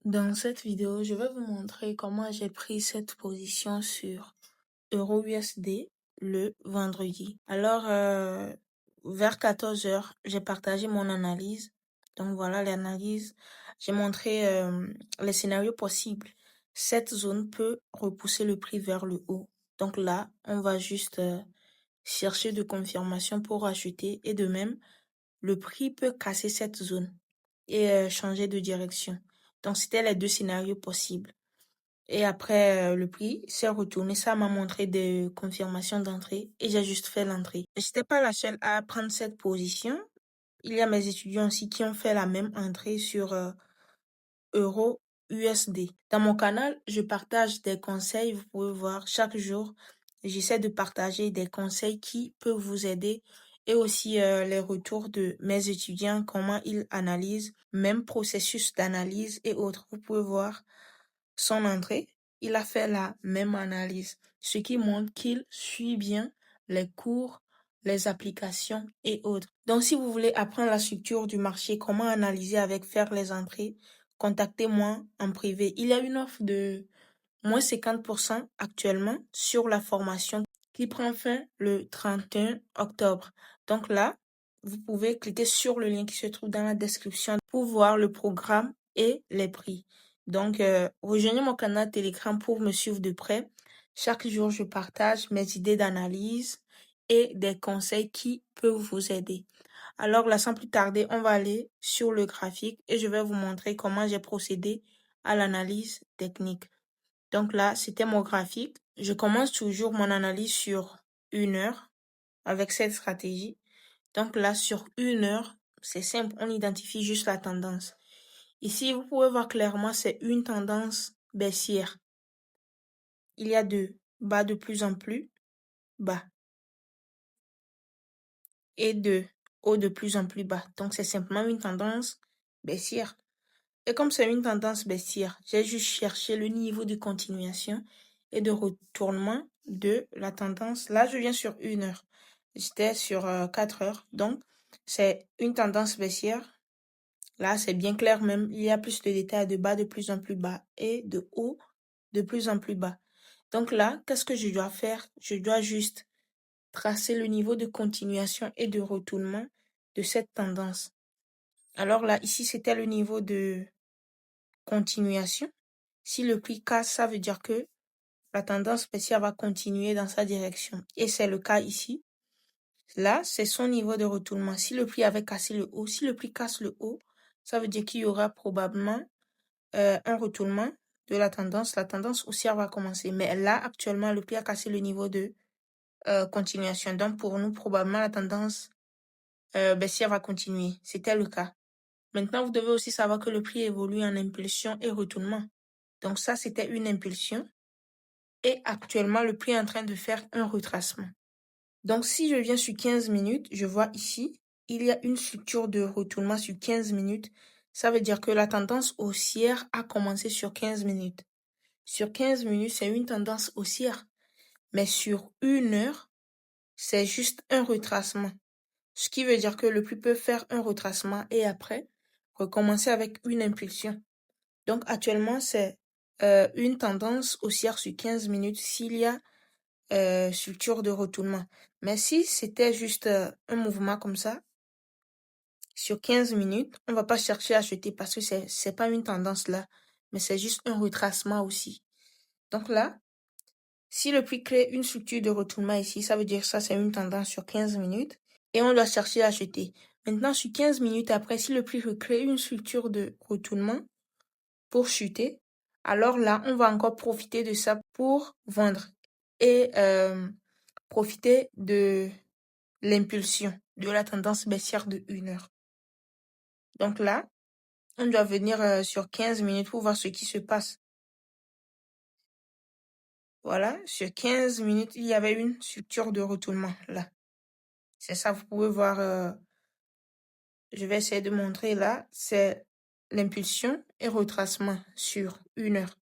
Dans cette vidéo, je vais vous montrer comment j'ai pris cette position sur EURUSD le vendredi. Alors, vers 14 heures, j'ai partagé mon analyse. Donc voilà l'analyse. J'ai montré les scénarios possibles. Cette zone peut repousser le prix vers le haut. Donc là, on va juste chercher de confirmation pour acheter. Et de même, le prix peut casser cette zone et changer de direction. Donc, c'était les deux scénarios possibles. Et après, le prix s'est retourné. Ça m'a montré des confirmations d'entrée et j'ai juste fait l'entrée. Je n'étais pas la seule à prendre cette position. Il y a mes étudiants aussi qui ont fait la même entrée sur Euro USD. Dans mon canal, je partage des conseils. Vous pouvez voir chaque jour, j'essaie de partager des conseils qui peuvent vous aider et aussi les retours de mes étudiants, comment ils analysent, même processus d'analyse et autres. Vous pouvez voir son entrée. Il a fait la même analyse, ce qui montre qu'il suit bien les cours, les applications et autres. Donc, si vous voulez apprendre la structure du marché, comment analyser avec faire les entrées, contactez-moi en privé. Il y a une offre de moins 50% actuellement sur la formation qui prend fin le 31 octobre. Donc là, vous pouvez cliquer sur le lien qui se trouve dans la description pour voir le programme et les prix. Donc, rejoignez mon canal Telegram pour me suivre de près. Chaque jour, je partage mes idées d'analyse et des conseils qui peuvent vous aider. Alors là, sans plus tarder, on va aller sur le graphique et je vais vous montrer comment j'ai procédé à l'analyse technique. Donc là, c'était mon graphique. Je commence toujours mon analyse sur 1 heure avec cette stratégie. Donc là, sur 1 heure, c'est simple, on identifie juste la tendance. Ici, vous pouvez voir clairement, c'est une tendance baissière. Il y a deux bas de plus en plus bas et deux hauts de plus en plus bas. Donc, c'est simplement une tendance baissière. Et comme c'est une tendance baissière, j'ai juste cherché le niveau de continuation et de retournement de la tendance. Là, je viens sur 1 heure. J'étais sur 4 heures. Donc, c'est une tendance baissière. Là, c'est bien clair même. Il y a plus de détails de bas de plus en plus bas et de haut de plus en plus bas. Donc là, qu'est-ce que je dois faire? Je dois juste tracer le niveau de continuation et de retournement de cette tendance. Alors là, ici, c'était le niveau de continuation. Si le prix casse, ça veut dire que la tendance baissière va continuer dans sa direction. Et c'est le cas ici. Là, c'est son niveau de retournement. Si le prix avait cassé le haut, si le prix casse le haut, ça veut dire qu'il y aura probablement un retournement de la tendance haussière va commencer. Mais là, actuellement, le prix a cassé le niveau de continuation. Donc, pour nous, probablement, la tendance baissière va continuer. C'était le cas. Maintenant, vous devez aussi savoir que le prix évolue en impulsion et retournement. Donc, ça, c'était une impulsion. Et actuellement, le prix est en train de faire un retracement. Donc, si je viens sur 15 minutes, je vois ici, il y a une structure de retournement sur 15 minutes. Ça veut dire que la tendance haussière a commencé sur 15 minutes. Sur 15 minutes, c'est une tendance haussière. Mais sur 1 heure, c'est juste un retracement. Ce qui veut dire que le prix peut faire un retracement et après, recommencer avec une impulsion. Donc, actuellement, c'est une tendance haussière sur 15 minutes s'il y a structure de retournement. Mais si c'était juste un mouvement comme ça, sur 15 minutes, on va pas chercher à acheter parce que c'est pas une tendance là, mais c'est juste un retracement aussi. Donc là, si le prix crée une structure de retournement ici, ça veut dire que ça c'est une tendance sur 15 minutes et on doit chercher à acheter. Maintenant, sur 15 minutes après, si le prix recrée une structure de retournement pour chuter, alors là, on va encore profiter de ça pour vendre et profiter de l'impulsion de la tendance baissière de 1 heure. Donc là, on doit venir sur 15 minutes pour voir ce qui se passe. Voilà, sur 15 minutes, il y avait une structure de retournement là. C'est ça, vous pouvez voir, je vais essayer de montrer là, c'est l'impulsion et retracement sur 1 heure.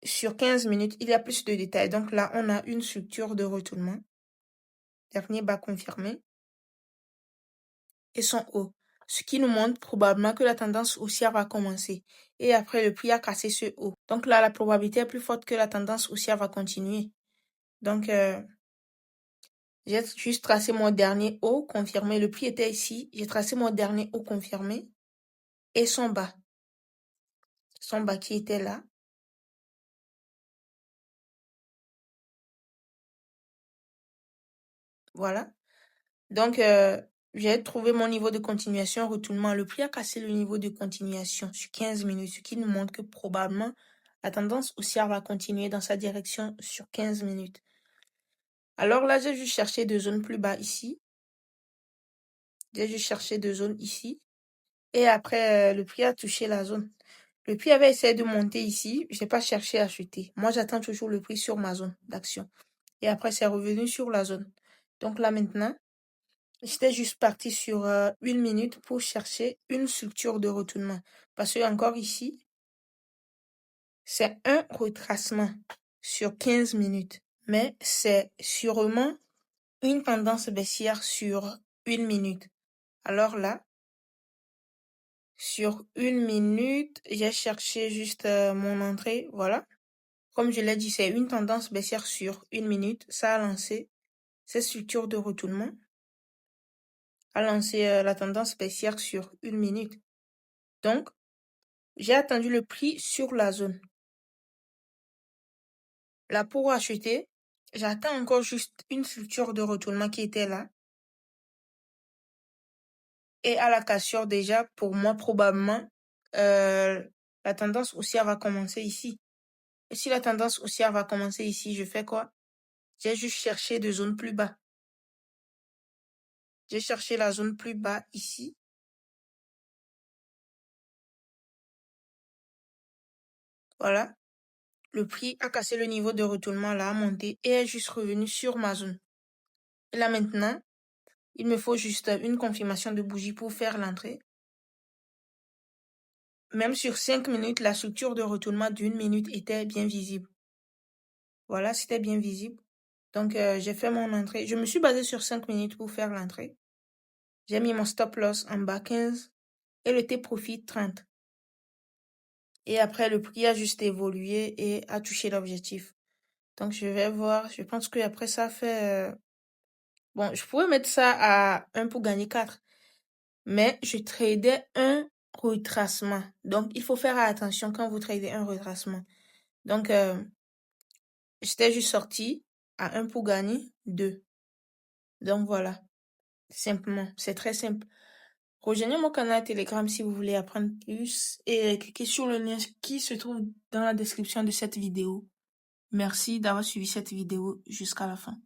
Sur 15 minutes, il y a plus de détails. Donc là, on a une structure de retournement. Dernier bas confirmé. Et son haut. ce qui nous montre probablement que la tendance haussière va commencer. Et après, le prix a cassé ce haut. Donc là, la probabilité est plus forte que la tendance haussière va continuer. Donc, j'ai juste tracé mon dernier haut confirmé. Le prix était ici. J'ai tracé mon dernier haut confirmé et son bas. Son bas qui était là. Voilà. Donc, j'ai trouvé mon niveau de continuation, retournement. Le prix a cassé le niveau de continuation sur 15 minutes, ce qui nous montre que probablement la tendance haussière va continuer dans sa direction sur 15 minutes. Alors là, j'ai juste cherché deux zones plus bas ici. J'ai juste cherché deux zones ici. Et après, le prix a touché la zone. Le prix avait essayé de monter ici. Je n'ai pas cherché à acheter. Moi, j'attends toujours le prix sur ma zone d'action. Et après, c'est revenu sur la zone. Donc là, maintenant, j'étais juste parti sur 1 minute pour chercher une structure de retournement. Parce que encore ici, c'est un retracement sur 15 minutes. Mais c'est sûrement une tendance baissière sur 1 minute. Alors là, sur 1 minute, j'ai cherché juste mon entrée. Voilà. Comme je l'ai dit, c'est une tendance baissière sur 1 minute. Ça a lancé cette structure de retournement. A lancé la tendance baissière sur 1 minute. Donc, j'ai attendu le prix sur la zone. Là, pour acheter, j'attends encore juste une structure de retournement qui était là. Et à la cassure, déjà, pour moi, probablement, la tendance haussière va commencer ici. Et si la tendance haussière va commencer ici, je fais quoi? J'ai juste cherché de zones plus bas. J'ai cherché la zone plus bas ici. Voilà. Le prix a cassé le niveau de retournement là, a monté et est juste revenu sur ma zone. Et là maintenant, il me faut juste une confirmation de bougie pour faire l'entrée. Même sur 5 minutes, la structure de retournement d'1 minute était bien visible. Voilà, c'était bien visible. Donc, j'ai fait mon entrée. Je me suis basée sur 5 minutes pour faire l'entrée. J'ai mis mon stop loss en bas 15 et le T-profit 30. Et après, le prix a juste évolué et a touché l'objectif. Donc, je vais voir. Je pense qu'après, ça fait... Bon, je pourrais mettre ça à 1 pour gagner 4. Mais je tradais un retracement. Donc, il faut faire attention quand vous tradez un retracement. Donc, j'étais juste sorti à 1 pour gagner 2. Donc, voilà. Simplement. C'est très simple. Rejoignez mon canal Telegram si vous voulez apprendre plus et cliquez sur le lien qui se trouve dans la description de cette vidéo. Merci d'avoir suivi cette vidéo jusqu'à la fin.